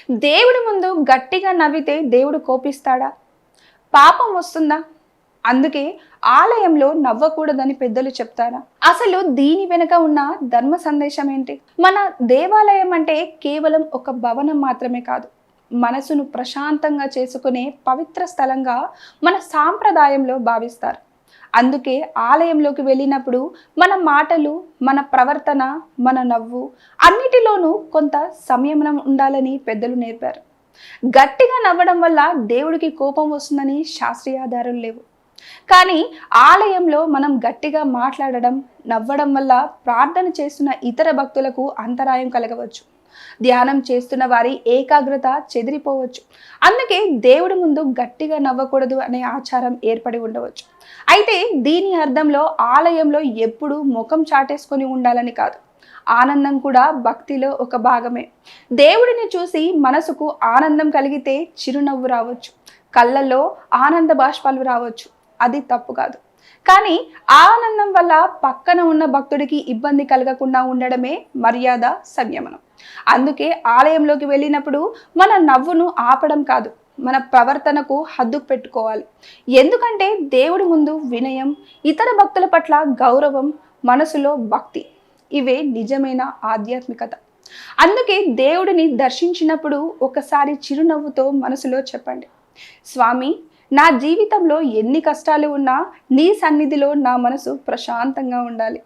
దేవుడి ముందు గట్టిగా నవ్వితే దేవుడు కోపిస్తాడా? పాపం వస్తుందా? అందుకే ఆలయంలో నవ్వకూడదని పెద్దలు చెప్తారా? అసలు దీని వెనుక ఉన్న ధర్మ సందేశం ఏంటి? మన దేవాలయం అంటే కేవలం ఒక భవనం మాత్రమే కాదు, మనసును ప్రశాంతంగా చేసుకునే పవిత్ర స్థలంగా మన సాంప్రదాయంలో భావిస్తారు. అందుకే ఆలయంలోకి వెళ్ళినప్పుడు మన మాటలు, మన ప్రవర్తన, మన నవ్వు అన్నిటిలోనూ కొంత సంయమనం ఉండాలని పెద్దలు నేర్పారు. గట్టిగా నవ్వడం వల్ల దేవుడికి కోపం వస్తుందని శాస్త్రీయ ఆధారాలు లేవు. కానీ ఆలయంలో మనం గట్టిగా మాట్లాడడం, నవ్వడం వల్ల ప్రార్థన చేస్తున్న ఇతర భక్తులకు అంతరాయం కలగవచ్చు. ధ్యానం చేస్తున్న వారి ఏకాగ్రత చెదిరిపోవచ్చు. అందుకే దేవుడి ముందు గట్టిగా నవ్వకూడదు అనే ఆచారం ఏర్పడి ఉండవచ్చు. అయితే దీని అర్థంలో ఆలయంలో ఎప్పుడూ ముఖం చాటేసుకొని ఉండాలని కాదు. ఆనందం కూడా భక్తిలో ఒక భాగమే. దేవుడిని చూసి మనసుకు ఆనందం కలిగితే చిరునవ్వు రావచ్చు, కళ్ళల్లో ఆనంద బాష్పాలు రావచ్చు. అది తప్పు కాదు. కానీ ఆనందం వల్ల పక్కన ఉన్న భక్తుడికి ఇబ్బంది కలగకుండా ఉండడమే మర్యాద, సంయమనం. అందుకే ఆలయంలోకి వెళ్ళినప్పుడు మన నవ్వును ఆపడం కాదు, మన ప్రవర్తనకు హద్దు పెట్టుకోవాలి. ఎందుకంటే దేవుడి ముందు వినయం, ఇతర భక్తుల పట్ల గౌరవం, మనసులో భక్తి, ఇవే నిజమైన ఆధ్యాత్మికత. అందుకే దేవుడిని దర్శించినప్పుడు ఒకసారి చిరునవ్వుతో మనసులో చెప్పండి, స్వామి, నా జీవితంలో ఎన్ని కష్టాలు ఉన్నా నీ సన్నిధిలో నా మనసు ప్రశాంతంగా ఉండాలి.